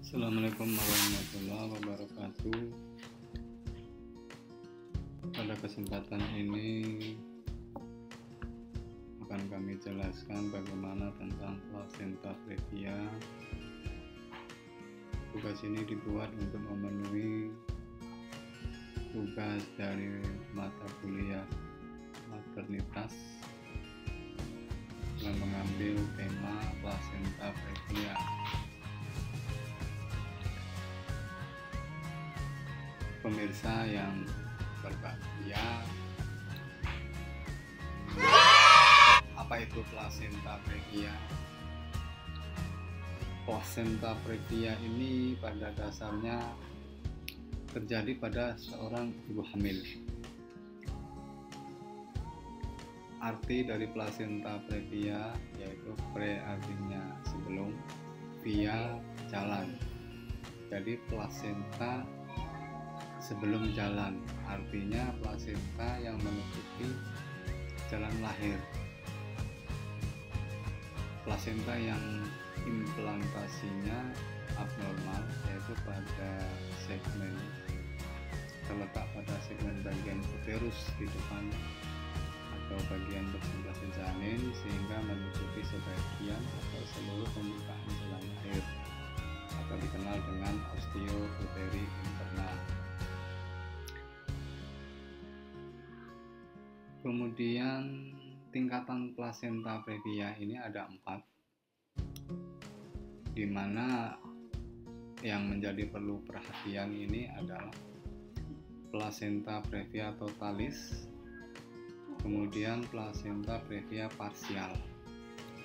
Assalamualaikum warahmatullahi wabarakatuh. Pada kesempatan ini akan kami jelaskan bagaimana tentang placenta previa. Tugas ini dibuat untuk memenuhi tugas dari mata kuliah maternitas yang mengambil tema placenta previa. Pemirsa yang berbahagia, apa itu placenta previa? Placenta previa ini pada dasarnya terjadi pada seorang ibu hamil. Arti dari placenta previa yaitu pre artinya sebelum, via jalan. Jadi placenta sebelum jalan, artinya plasenta yang menutupi jalan lahir. Plasenta yang implantasinya abnormal, yaitu pada segmen terletak pada segmen bagian uterus di depan atau bagian bersebelah janin, sehingga menutupi sebagian atau seluruh pembukaan jalan lahir atau dikenal dengan osteouteri internal. Kemudian tingkatan placenta previa ini ada 4, di mana yang menjadi perlu perhatian ini adalah placenta previa totalis, kemudian placenta previa parsial,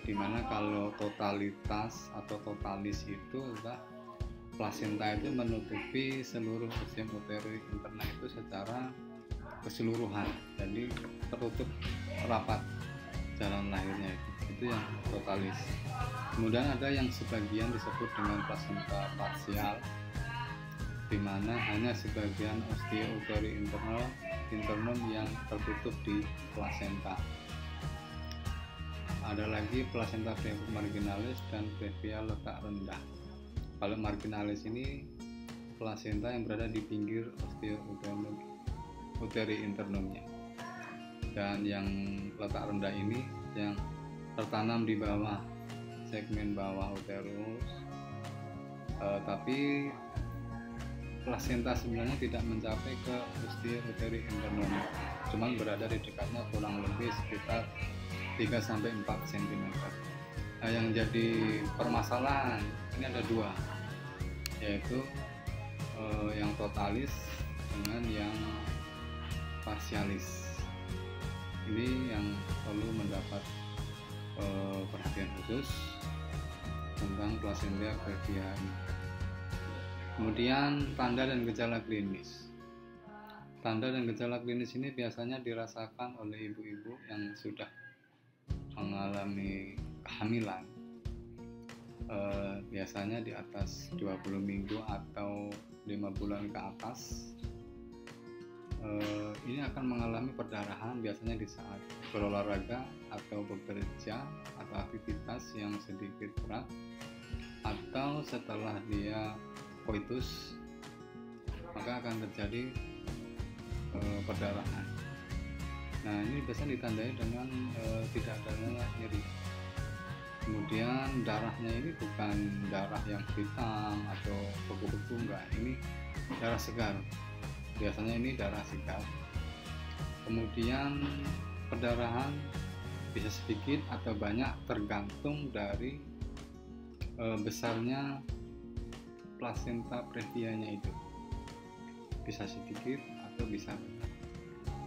di mana kalau totalitas atau totalis itu adalah placenta itu menutupi seluruh osteouteri internal itu secara keseluruhan, jadi tertutup rapat jalan lahirnya itu yang totalis. Kemudian ada yang sebagian disebut dengan placenta parsial, di mana hanya sebagian osteouteri internum yang tertutup di placenta. Ada lagi placenta previa marginalis dan previa letak rendah. Kalau marginalis ini placenta yang berada di pinggir osteouteri internumnya, dan yang letak rendah ini yang tertanam di bawah segmen bawah uterus, tapi plasenta sebenarnya tidak mencapai ke osteouteri internum, cuman berada di dekatnya kurang lebih sekitar 3-4 cm. Nah, yang jadi permasalahan ini ada 2, yaitu yang totalis dengan yang parsialis. Ini yang perlu mendapat perhatian khusus tentang placenta previa ini. Kemudian tanda dan gejala klinis. Tanda dan gejala klinis ini biasanya dirasakan oleh ibu-ibu yang sudah mengalami kehamilan, biasanya di atas 20 minggu atau 5 bulan ke atas. Ini akan mengalami perdarahan biasanya di saat berolahraga atau bekerja atau aktivitas yang sedikit berat, atau setelah dia koitus, maka akan terjadi perdarahan. Nah, ini biasanya ditandai dengan tidak adanya nyeri. Kemudian darahnya ini bukan darah yang hitam atau beku-beku, enggak, ini darah segar. Biasanya ini darah segar. Kemudian perdarahan bisa sedikit atau banyak tergantung dari besarnya placenta previanya itu. Bisa sedikit atau bisa banyak.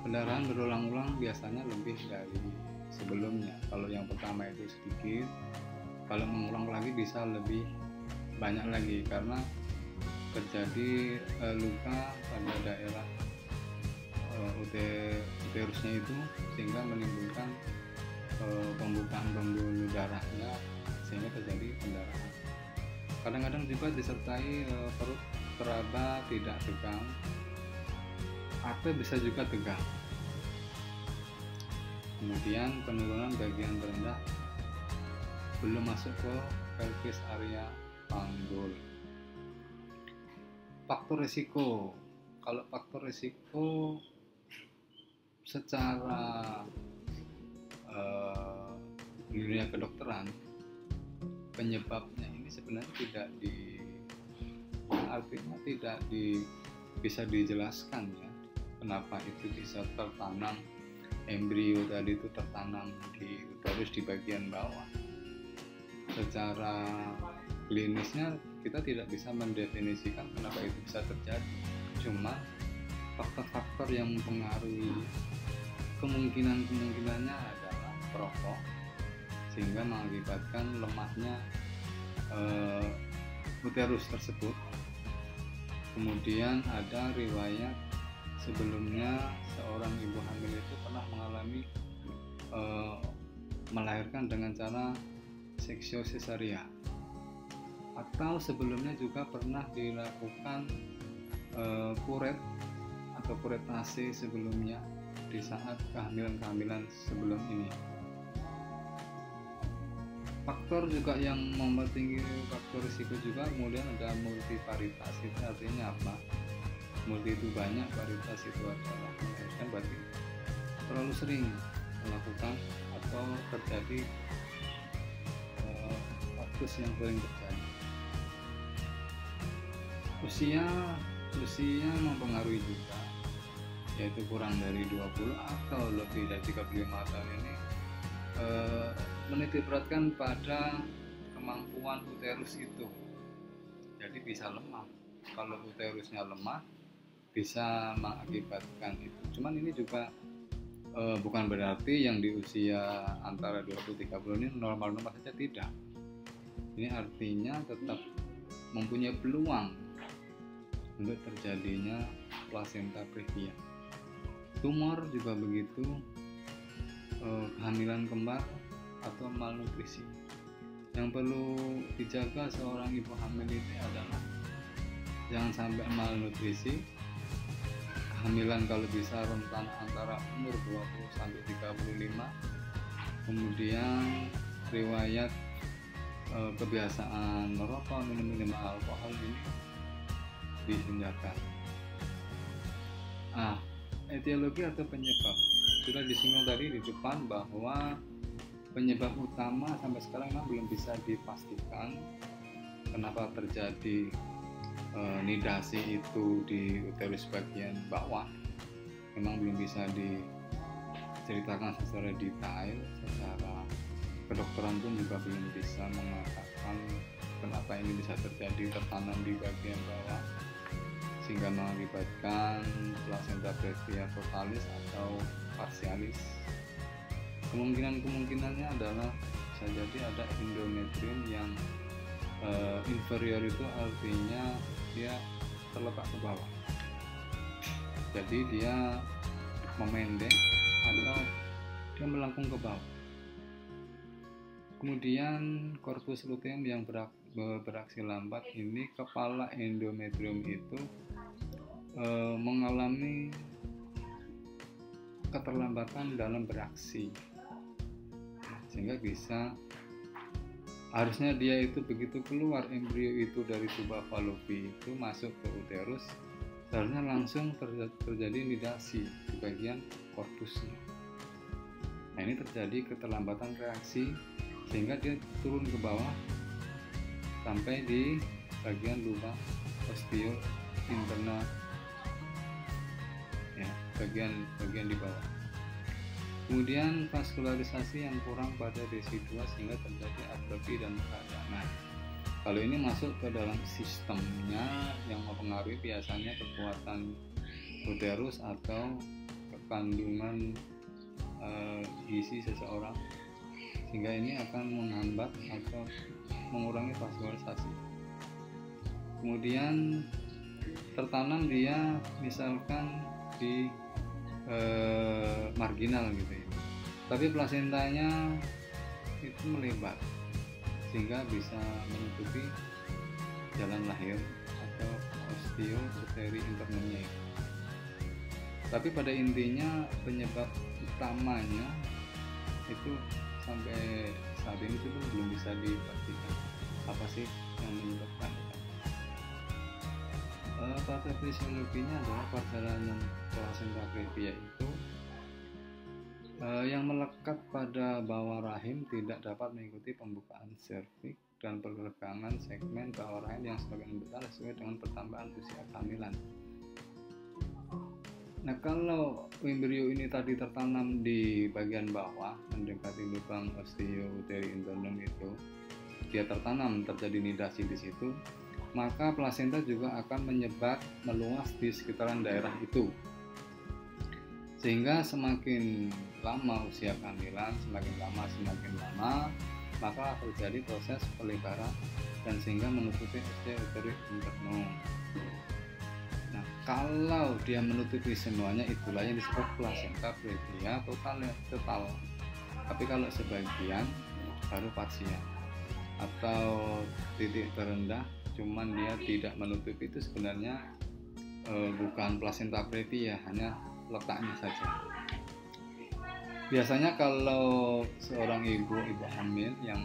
Pendarahan berulang-ulang biasanya lebih dari sebelumnya. Kalau yang pertama itu sedikit, kalau mengulang lagi bisa lebih banyak lagi karena terjadi luka pada daerah uterusnya itu, sehingga menimbulkan pembukaan pembuluh darahnya, sehingga terjadi pendarahan. Kadang-kadang juga disertai perut teraba tidak tegang atau bisa juga tegang. Kemudian penurunan bagian terendah belum masuk ke pelvis area panggul. faktor risiko. Kalau faktor risiko secara dunia kedokteran, penyebabnya ini sebenarnya tidak bisa dijelaskan ya, kenapa itu bisa tertanam embrio tadi itu tertanam di uterus di bagian bawah. Secara klinisnya kita tidak bisa mendefinisikan kenapa itu bisa terjadi, cuma faktor-faktor yang mempengaruhi kemungkinannya adalah perokok, sehingga mengakibatkan lemahnya uterus tersebut. Kemudian ada riwayat sebelumnya seorang ibu hamil itu pernah mengalami melahirkan dengan cara seksio cesaria, atau sebelumnya juga pernah dilakukan kuret atau kuretasi sebelumnya di saat kehamilan sebelum ini. Faktor juga yang membuat tinggi faktor risiko juga, kemudian ada multivaritas. Itu artinya apa? Multi itu banyak, varitas itu adalah melahirkan, berarti terlalu sering melakukan atau terjadi faktus yang sering terjadi. Usia mempengaruhi juga, yaitu kurang dari 20 atau lebih dari 35 tahun ini menitik beratkan pada kemampuan uterus itu, jadi bisa lemah. Kalau uterusnya lemah bisa mengakibatkan itu. Cuman ini juga bukan berarti yang di usia antara 20-30 ini normal-normal saja, tidak. Ini artinya tetap mempunyai peluang untuk terjadinya placenta previa. Tumor juga begitu, kehamilan kembar atau malnutrisi. Yang perlu dijaga seorang ibu hamil ini adalah jangan sampai malnutrisi. Kehamilan kalau bisa rentan antara umur 20 sampai 35. Kemudian riwayat kebiasaan merokok, minum alkohol ini dihindarkan. Etiologi atau penyebab sudah disinggung tadi di depan bahwa penyebab utama sampai sekarang memang belum bisa dipastikan kenapa terjadi nidasi itu di uterus bagian bawah. Memang belum bisa diceritakan secara detail, secara kedokteran pun juga belum bisa mengatakan kenapa ini bisa terjadi tertanam di bagian bawah sehingga mengakibatkan placenta previa totalis atau parsialis. Kemungkinannya adalah bisa jadi ada endometrium yang inferior, itu artinya dia terletak ke bawah, jadi dia memendek atau dia melengkung ke bawah. Kemudian corpus luteum yang beraksi lambat, ini kepala endometrium itu mengalami keterlambatan dalam beraksi, sehingga harusnya dia itu begitu keluar embrio itu dari tuba Fallopi itu masuk ke uterus, seharusnya langsung terjadi nidasi di bagian korpusnya. Nah, ini terjadi keterlambatan reaksi sehingga dia turun ke bawah sampai di bagian lubang osteo interna, ya, bagian di bawah. Kemudian vaskularisasi yang kurang pada desidua sehingga terjadi atrofi dan keadaan. Nah, kalau ini masuk ke dalam sistemnya yang mempengaruhi biasanya kekuatan uterus atau kandungan gizi seseorang, sehingga ini akan menghambat atau mengurangi vaskularisasi. Kemudian tertanam dia misalkan di marginal gitu ya, tapi plasentanya itu melebar sehingga bisa menutupi jalan lahir atau osteouteri internumnya itu. Tapi pada intinya penyebab utamanya itu sampai saat ini itu belum bisa dipastikan apa sih yang menyebabkan. Patofisiologinya adalah perjalanan plasenta previa itu yang melekat pada bawah rahim tidak dapat mengikuti pembukaan serviks dan pergegangan segmen bawah rahim yang semakin besar sesuai dengan pertambahan usia kehamilan. Nah, kalau embrio ini tadi tertanam di bagian bawah mendekati lubang osteouteri internum itu, dia tertanam, terjadi nidasi di situ, maka plasenta juga akan menyebar meluas di sekitaran daerah itu. Sehingga semakin lama usia kehamilan, semakin lama, maka terjadi proses pelebaran dan sehingga menutupi osteouteri internum. Nah, kalau dia menutupi semuanya, itulah yang disebut plasenta previa total. Tapi kalau sebagian baru parsial atau titik terendah, cuman dia tidak menutupi, itu sebenarnya bukan plasenta previa, hanya letaknya saja. Biasanya kalau seorang ibu hamil yang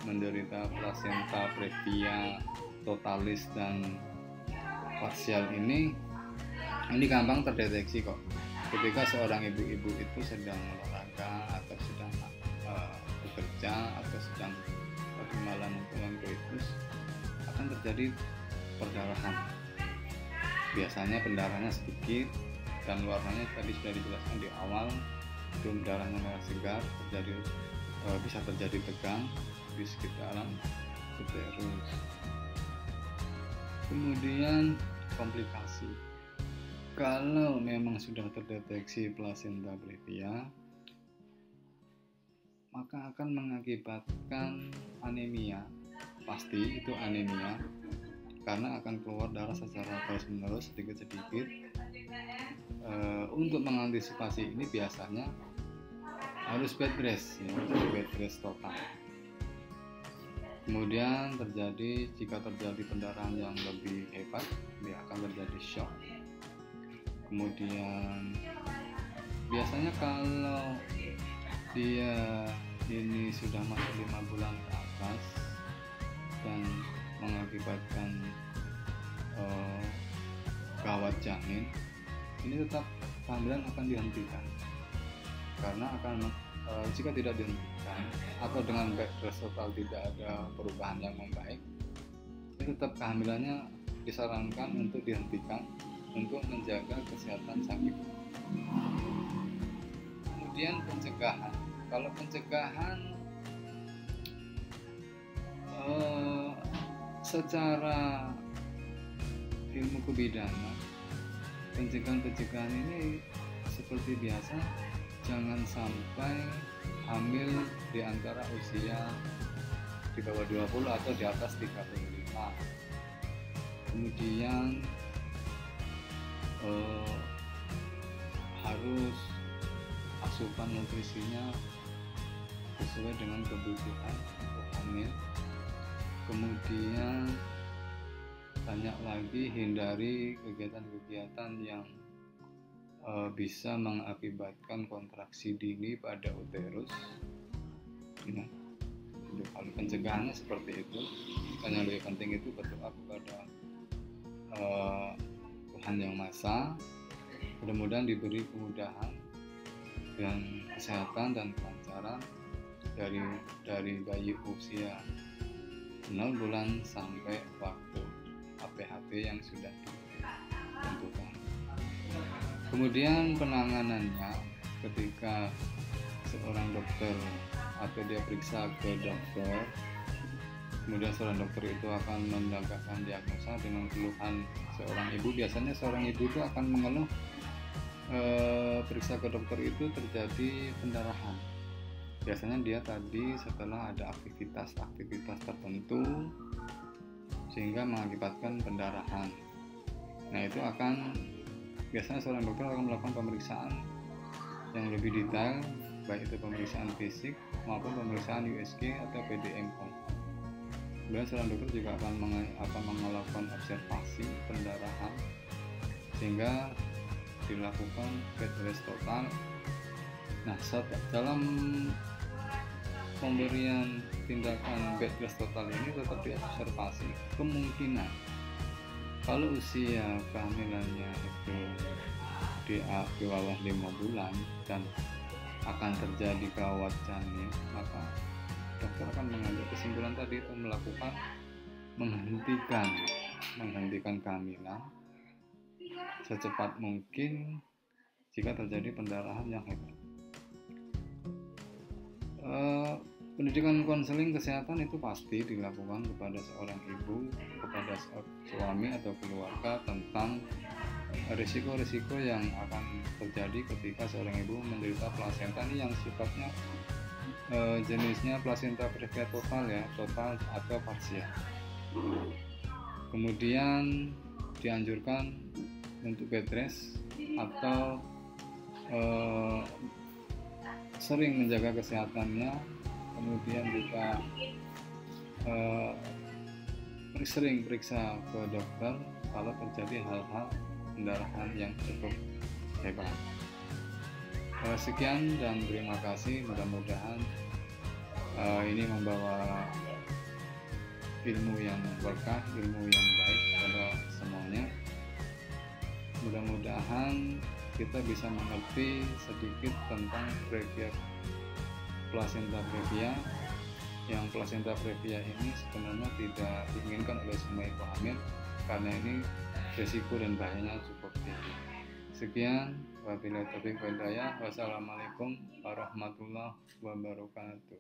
menderita plasenta previa totalis dan parsial ini gampang terdeteksi kok. Ketika seorang ibu-ibu itu sedang olahraga atau sedang bekerja atau sedang pada malam menjelang koitus, akan terjadi perdarahan. Biasanya pendarahannya sedikit dan warnanya tadi sudah dijelaskan di awal, itu darahnya merah segar, bisa terjadi tegang di sekitaran uterus. Kemudian komplikasi, kalau memang sudah terdeteksi plasenta previa, maka akan mengakibatkan anemia, pasti itu anemia, karena akan keluar darah secara terus-menerus sedikit-sedikit. Untuk mengantisipasi ini biasanya harus bed rest, bed rest total. Kemudian jika terjadi pendarahan yang lebih hebat, dia akan terjadi shock. Kemudian biasanya kalau dia ini sudah masuk 5 bulan ke atas dan mengakibatkan gawat janin, ini tetap kehamilan akan dihentikan, karena jika tidak dihentikan atau dengan bed rest total tidak ada perubahan yang membaik, tetap kehamilannya disarankan untuk dihentikan untuk menjaga kesehatan sang ibu. Kemudian pencegahan, kalau pencegahan secara ilmu kebidanan, pencegahan ini seperti biasa, jangan sampai hamil di antara usia di bawah 20 atau di atas 35. Kemudian harus asupan nutrisinya sesuai dengan kebutuhan hamil. Kemudian banyak lagi hindari kegiatan-kegiatan yang bisa mengakibatkan kontraksi dini pada uterus. Kalau pencegahannya seperti itu, dan yang lebih penting itu berdoa kepada Tuhan Yang Maha. Mudah-mudahan diberi kemudahan dan kesehatan dan kelancaran dari bayi usia 0 bulan sampai waktu HPHP yang sudah ditentukan. Kemudian penanganannya, ketika seorang dokter atau dia periksa ke dokter, kemudian seorang dokter itu akan mendapatkan diagnosa dengan keluhan seorang ibu. Biasanya seorang ibu itu akan mengeluh periksa ke dokter itu terjadi pendarahan. Biasanya dia tadi setelah ada aktivitas tertentu sehingga mengakibatkan pendarahan. Nah, itu biasanya seorang dokter akan melakukan pemeriksaan yang lebih detail, baik itu pemeriksaan fisik maupun pemeriksaan USG atau PDMO. Kemudian seorang dokter juga akan melakukan observasi pendarahan sehingga dilakukan bed rest total. Nah, dalam pemberian tindakan bed rest total ini tetap diobservasi kemungkinan Kalau usia kehamilannya itu di bawah 5 bulan dan akan terjadi kawat janin, maka dokter akan mengambil kesimpulan tadi itu melakukan menghentikan kehamilan secepat mungkin jika terjadi pendarahan yang hebat. Pendidikan konseling kesehatan itu pasti dilakukan kepada seorang ibu, kepada suami atau keluarga tentang risiko-risiko yang akan terjadi ketika seorang ibu menderita plasenta ini yang sifatnya jenisnya plasenta previa total ya, total atau parsial. Kemudian dianjurkan untuk bed rest atau sering menjaga kesehatannya, kemudian juga sering periksa ke dokter kalau terjadi hal-hal pendarahan yang cukup hebat. Sekian dan terima kasih, mudah-mudahan ini membawa ilmu yang berkah, ilmu yang baik pada semuanya. Mudah-mudahan kita bisa mengerti sedikit tentang placenta previa. Yang placenta previa ini sebenarnya tidak diinginkan oleh semua ibu hamil karena ini risiko dan bahayanya cukup tinggi. Sekian, wabillahi taufiq wal hidayah. Wassalamualaikum warahmatullahi wabarakatuh.